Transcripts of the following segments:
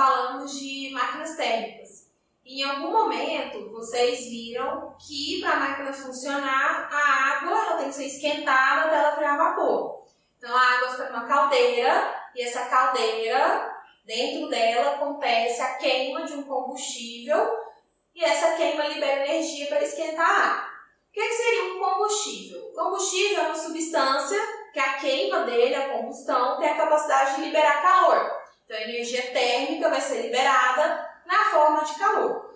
falamos de máquinas térmicas. Em algum momento, vocês viram que para a máquina funcionar, a água ela tem que ser esquentada até ela virar vapor. Então, a água fica numa caldeira e essa caldeira, dentro dela, acontece a queima de um combustível e essa queima libera energia para esquentar a água. O que seria um combustível? O combustível é uma substância que a queima dele, a combustão, tem a capacidade de liberar calor. Então, a energia térmica vai ser liberada na forma de calor.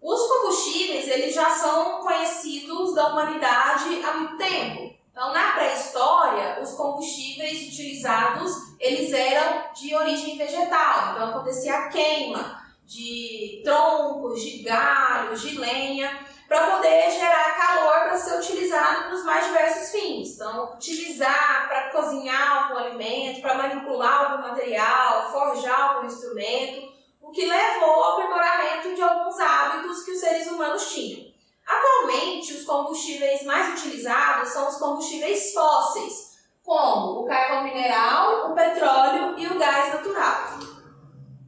Os combustíveis, eles já são conhecidos da humanidade há muito tempo. Então, na pré-história, os combustíveis utilizados, eles eram de origem vegetal. Então, acontecia a queima de troncos, de galhos, de lenha, para poder gerar calor para ser utilizado nos mais diversos fins. Então, utilizar para cozinhar algum alimento, para manipular algum material, forjar algum instrumento, o que levou ao aprimoramento de alguns hábitos que os seres humanos tinham. Atualmente, os combustíveis mais utilizados são os combustíveis fósseis, como o carvão mineral, o petróleo e o gás natural.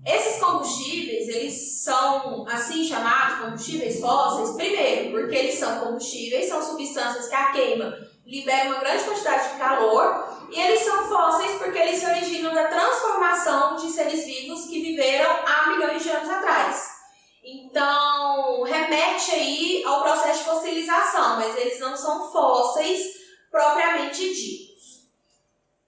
Esses combustíveis, eles são assim chamados combustíveis fósseis, primeiro, porque eles são combustíveis, são substâncias que a queima libera uma grande quantidade de calor, e eles são fósseis porque eles se originam da transformação de seres vivos que viveram há milhões de anos atrás. Então, remete aí ao processo de fossilização, mas eles não são fósseis propriamente ditos.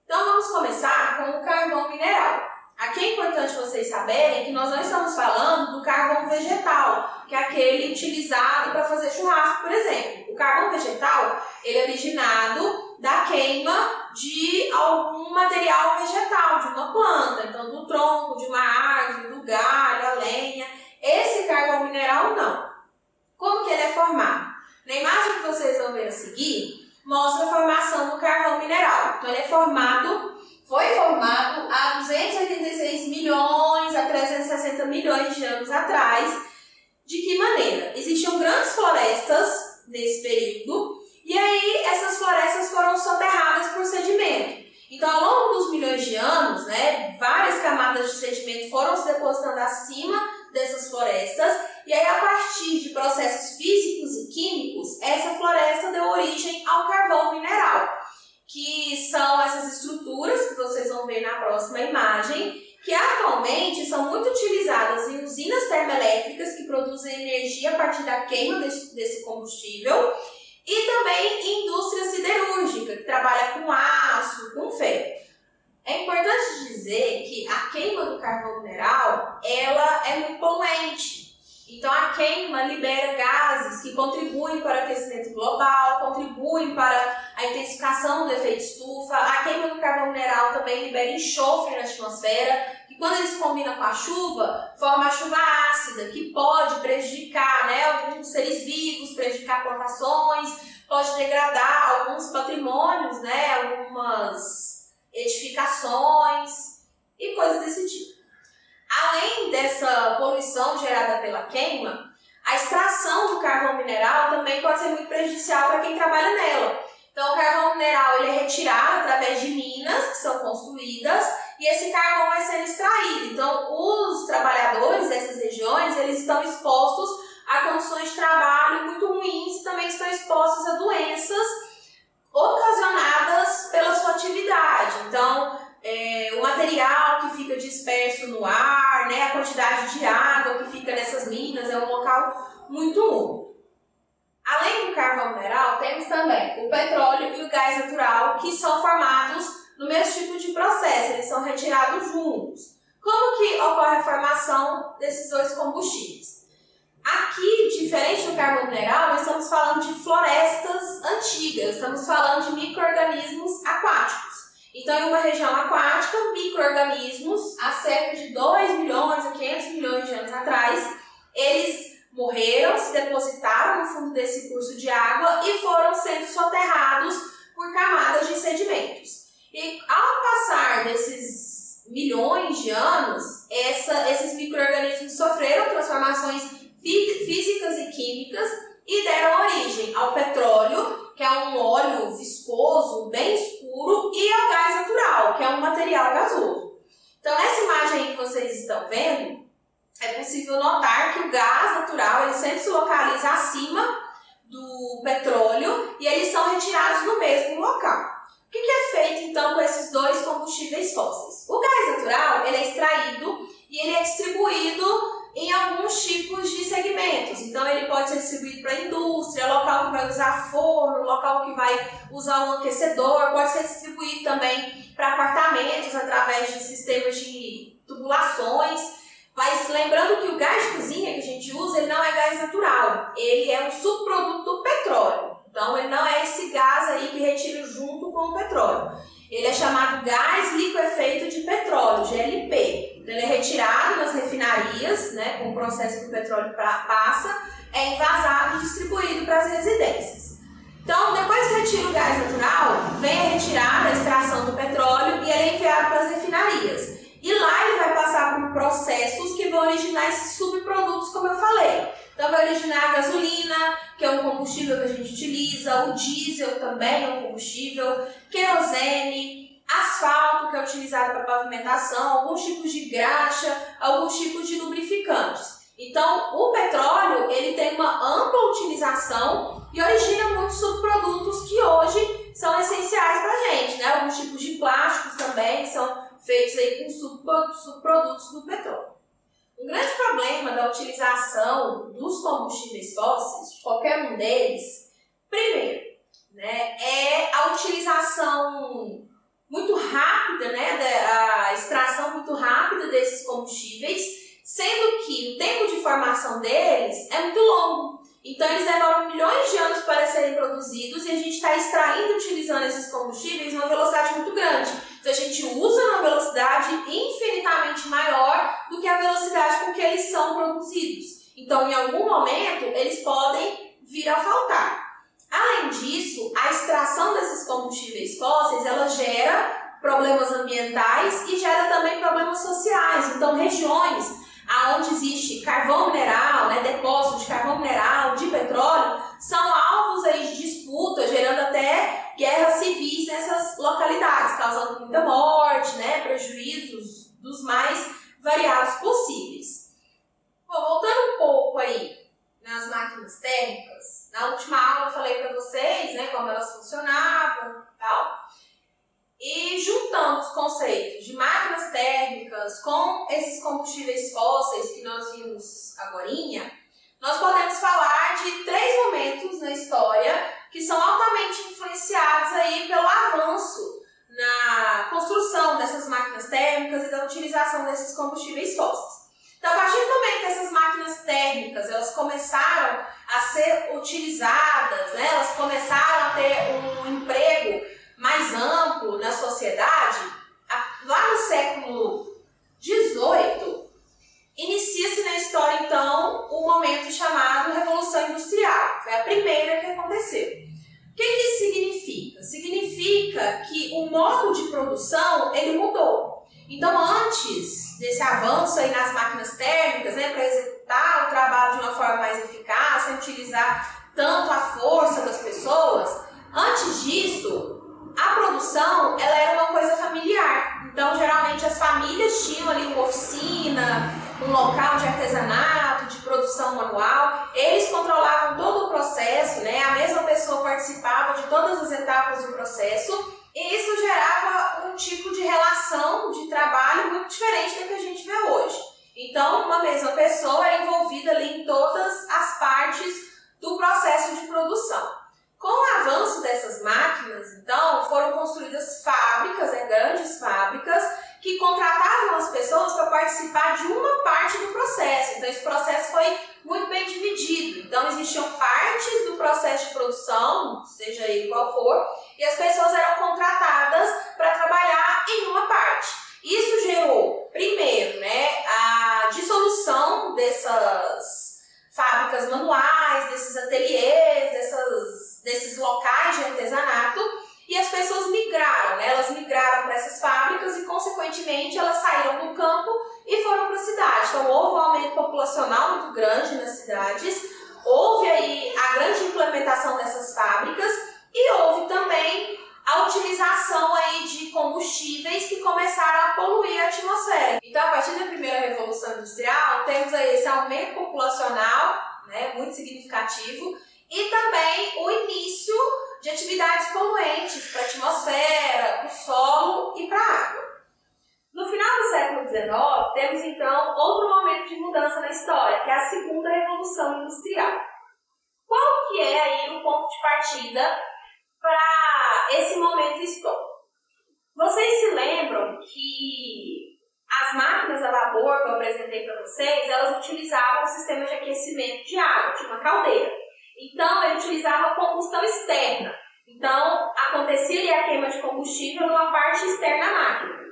Então, vamos começar com o carvão mineral. Aqui é importante vocês saberem que nós não estamos falando do carvão vegetal, que é aquele utilizado para fazer churrasco, por exemplo. O carvão vegetal, ele é originado da queima de algum material vegetal, de uma planta, então do tronco, de uma árvore, do galho, a lenha. Esse carvão mineral não. Como que ele é formado? Na imagem que vocês vão ver a seguir, mostra a formação do carvão mineral. Então ele foi formado há 286 milhões a 360 milhões de anos atrás. De que maneira? Existiam grandes florestas nesse período, e aí essas florestas foram soterradas por sedimento. Então, ao longo dos milhões de anos, várias camadas de sedimento foram se depositando acima dessas florestas, e aí a partir de processos físicos e químicos, essa floresta deu origem ao carvão mineral, que são essas estruturas que vocês vão ver na próxima imagem, que atualmente são muito utilizadas em usinas termoelétricas que produzem energia a partir da queima desse combustível, e também em indústria siderúrgica, que trabalha com aço, com ferro. É importante dizer que a queima do carvão mineral, ela é muito poluente. Então, a queima libera gases que contribuem para o aquecimento global, contribuem para a intensificação do efeito estufa. A queima do carvão mineral também libera enxofre na atmosfera, que quando eles combinam com a chuva, forma a chuva ácida, que pode prejudicar alguns seres vivos, prejudicar plantações, pode degradar alguns patrimônios, algumas edificações e coisas desse tipo. Além dessa poluição gerada pela queima, a extração do carvão mineral também pode ser muito prejudicial para quem trabalha nela. Então, o carvão mineral ele é retirado através de minas que são construídas e esse carvão vai sendo extraído. Então, os trabalhadores dessas regiões eles estão expostos a condições de trabalho muito ruins e também estão expostos a doenças ocasionadas pela sua atividade. Então, o material que fica disperso no ar, a quantidade de água que fica nessas minas, é um local muito úmido. Além do carvão mineral, temos também o petróleo e o gás natural, que são formados no mesmo tipo de processo, eles são retirados juntos. Como que ocorre a formação desses dois combustíveis? Aqui, diferente do carvão mineral, nós estamos falando de florestas antigas, estamos falando de micro-organismos aquáticos. Então, em uma região aquática, micro-organismos, há cerca de 2 milhões a 500 milhões de anos atrás, eles morreram, se depositaram no fundo desse curso de água e foram sendo soterrados por camadas de sedimentos. E ao passar desses milhões de anos, esses micro-organismos sofreram transformações físicas e químicas e deram origem ao petróleo, que é um óleo viscoso, bem escuro, e ao gás natural, que é um material gasoso. Então, nessa imagem imagem que vocês estão vendo, é possível notar que o gás natural ele sempre se localiza acima do petróleo e eles são retirados no mesmo local. O que é feito então com esses dois combustíveis fósseis? O gás natural ele é extraído e ele é distribuído em alguns tipos de segmentos. Então ele pode ser distribuído para a indústria, local que vai usar forno, local que vai usar um aquecedor, pode ser distribuído também para apartamentos através de sistemas de tubulações. Mas lembrando que o gás de cozinha que a gente usa, ele não é gás natural, ele é um subproduto do petróleo. Então ele não é esse gás aí que retira junto com o petróleo. Ele é chamado gás liquefeito de petróleo, GLP. Então, ele é retirado nas refinarias, né, com o processo que o petróleo passa, é envasado e distribuído para as residências. Então, depois que retira o gás natural, vem a retirada, a extração do petróleo e ele é enviado para as refinarias. E lá ele vai passar por processos que vão originar esses subprodutos, como eu falei. Então vai originar a gasolina, que é um combustível que a gente utiliza, o diesel também é um combustível, querosene, asfalto, que é utilizado para pavimentação, alguns tipos de graxa, alguns tipos de lubrificantes. Então o petróleo ele tem uma ampla utilização e origina muitos subprodutos que hoje são essenciais para a gente, né? Alguns tipos de plásticos também são feitos aí com subprodutos do petróleo. Um grande problema da utilização dos combustíveis fósseis, qualquer um deles, primeiro, né, é a utilização muito rápida, né, a extração muito rápida desses combustíveis, sendo que o tempo de formação deles é muito longo. Então eles demoram milhões de anos para serem produzidos e a gente está extraindo e utilizando esses combustíveis numa velocidade muito grande. Então a gente usa numa velocidade infinitamente maior do que a velocidade com que eles são produzidos. Então em algum momento eles podem vir a faltar. Além disso, a extração desses combustíveis fósseis ela gera problemas ambientais e gera também problemas sociais. Então regiões onde existe carvão mineral, né, depósito de carvão mineral, de petróleo, são alvos aí de disputa, gerando até guerras civis nessas localidades, causando muita morte, né, prejuízos dos mais variados possíveis. Bom, voltando um pouco aí nas máquinas térmicas, na última aula eu falei para vocês, né, como elas funcionavam e tal. E juntando os conceitos de máquinas térmicas com esses combustíveis fósseis que nós vimos agorinha, nós podemos falar de 3 momentos na história que são altamente influenciados aí pelo avanço na construção dessas máquinas térmicas e da utilização desses combustíveis fósseis. Então, a partir do momento que essas máquinas térmicas elas começaram a ser utilizadas, né, elas começaram a ter um emprego mais amplo na sociedade, lá no século XVIII, inicia-se na história, então, um momento chamado Revolução Industrial. Foi a primeira que aconteceu. O que isso significa? Significa que o modo de produção, ele mudou. Então, antes desse avanço aí nas máquinas térmicas, né, para executar o trabalho de uma forma mais eficaz, sem utilizar tanto a força das pessoas, antes disso, a produção ela era uma coisa familiar. Então, geralmente, as famílias tinham ali uma oficina, um local de artesanato, de produção manual. Eles controlavam todo o processo, né? A mesma pessoa participava de todas as etapas do processo. E isso gerava um tipo de relação de trabalho muito diferente da que a gente vê hoje. Então, uma mesma pessoa era envolvida ali em todas as partes do processo de produção. Com o avanço dessas máquinas, então, foram construídas fábricas, né, grandes fábricas, que contratavam as pessoas para participar de uma parte do processo. Então, esse processo foi muito bem dividido. Então, existiam partes do processo de produção, seja ele qual for, e as pessoas eram contratadas para trabalhar em uma parte. Isso gerou, primeiro, né, a dissolução dessas fábricas manuais, desses ateliês, desses locais de artesanato, e as pessoas migraram, né? Elas migraram para essas fábricas e, consequentemente, elas saíram do campo e foram para a cidade. Então, houve um aumento populacional muito grande nas cidades, houve aí a grande implementação dessas fábricas e houve também a utilização aí de combustíveis que começaram a poluir a atmosfera. Então, a partir industrial, temos aí esse aumento populacional, né, muito significativo, e também o início de atividades poluentes para a atmosfera, para o solo e para a água. No final do século XIX, temos então outro momento de mudança na história, que é a segunda Revolução Industrial. Qual que é aí o ponto de partida para esse momento histórico? Vocês se lembram que as máquinas a vapor que eu apresentei para vocês, elas utilizavam o sistema de aquecimento de água, tinha uma caldeira. Então, ele utilizava combustão externa. Então, acontecia ali a queima de combustível numa parte externa da máquina.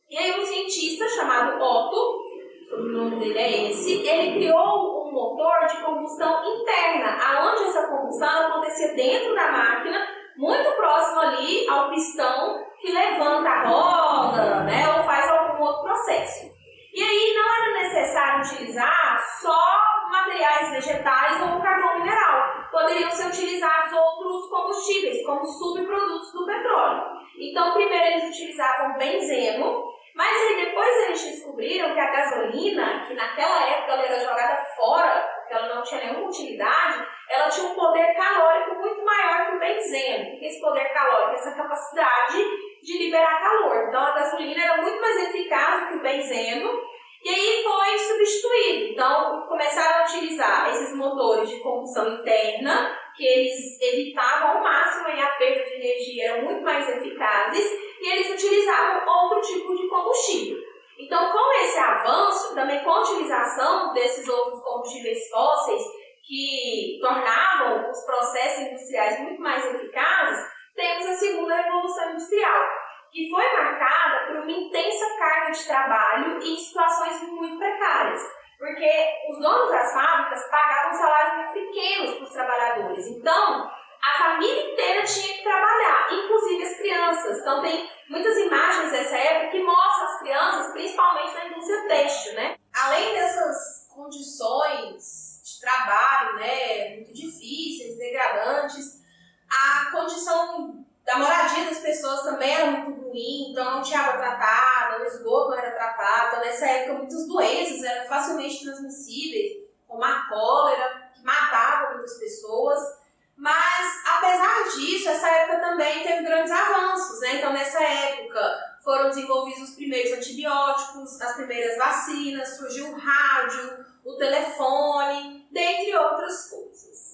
E aí um cientista chamado Otto, o sobrenome dele é esse, ele criou um motor de combustão interna, aonde essa combustão acontecia dentro da máquina, muito próximo ali ao pistão que levanta a roda, né, ou faz algum outro processo. E aí não era necessário utilizar só materiais vegetais ou carvão mineral. Poderiam ser utilizados outros combustíveis, como subprodutos do petróleo. Então, primeiro eles utilizavam benzeno, mas aí depois eles descobriram que a gasolina, que naquela época ela era jogada fora, porque ela não tinha nenhuma utilidade, ela tinha um poder calórico muito maior que o benzeno. O que é esse poder calórico? Essa capacidade de liberar calor. Então a gasolina era muito mais eficaz do que o benzeno, e aí foi substituído. Então começaram a utilizar esses motores de combustão interna, que eles evitavam ao máximo a perda de energia, eram muito mais eficazes, e eles utilizavam outro tipo de combustível. Então, com esse avanço, também com a utilização desses outros combustíveis fósseis, que tornavam os processos industriais muito mais eficazes, temos a segunda Revolução Industrial, que foi marcada por uma intensa carga de trabalho e em situações muito precárias, porque os donos das fábricas pagavam salários muito pequenos para os trabalhadores. Então, a família inteira tinha que trabalhar, inclusive as crianças. Então, tem muitas imagens dessa época que mostram as crianças, principalmente na indústria têxtil, né? Além dessas condições de trabalho, né, muito difíceis, degradantes, a condição da moradia das pessoas também era muito ruim, então não tinha água tratada, o esgoto não era tratado. Então, nessa época, muitas doenças eram facilmente transmissíveis, como a cólera, que matava muitas pessoas. Mas, apesar disso, essa época também teve grandes avanços, né? Então, nessa época, foram desenvolvidos os primeiros antibióticos, as primeiras vacinas, surgiu o rádio, o telefone, dentre outras coisas.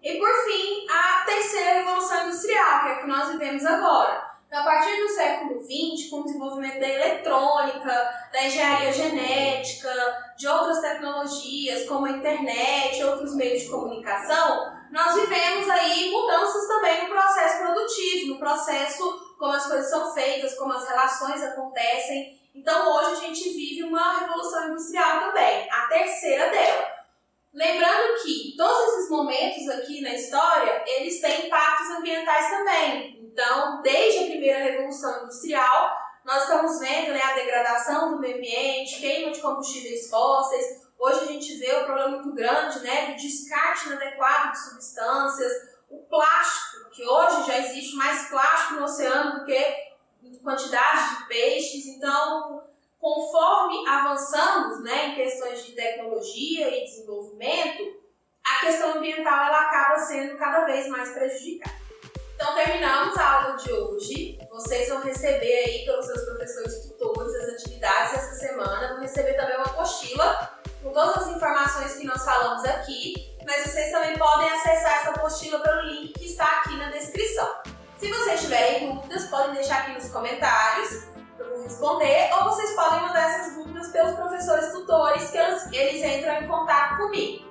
E, por fim, a terceira Revolução Industrial, que é a que nós vivemos agora. Então, a partir do século XX, com o desenvolvimento da eletrônica, da engenharia genética, de outras tecnologias, como a internet e outros meios de comunicação, nós vivemos aí mudanças também no processo produtivo, no processo como as coisas são feitas, como as relações acontecem. Então, hoje a gente vive uma revolução industrial também, a terceira dela. Lembrando que todos esses momentos aqui na história, eles têm impactos ambientais também. Então, desde a primeira revolução industrial, nós estamos vendo, né, a degradação do meio ambiente, queima de combustíveis fósseis. Hoje a gente vê um problema muito grande, né, do descarte inadequado de substâncias, o plástico, que hoje já existe mais plástico no oceano do que quantidade de peixes. Então, conforme avançamos, né, em questões de tecnologia e desenvolvimento, a questão ambiental ela acaba sendo cada vez mais prejudicada. Então, terminamos a aula de hoje. Vocês vão receber aí pelos seus professores tutores as atividades dessa semana. Vão receber também uma apostila com todas as informações que nós falamos aqui, mas vocês também podem acessar essa apostila pelo link que está aqui na descrição. Se vocês tiverem dúvidas, podem deixar aqui nos comentários, eu vou responder, ou vocês podem mandar essas dúvidas pelos professores tutores, que eles entram em contato comigo.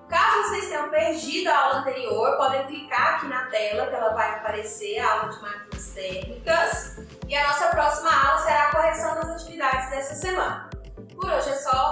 Caso vocês tenham perdido a aula anterior, podem clicar aqui na tela que ela vai aparecer, a aula de máquinas térmicas, e a nossa próxima aula será a correção das atividades dessa semana. Por hoje é só.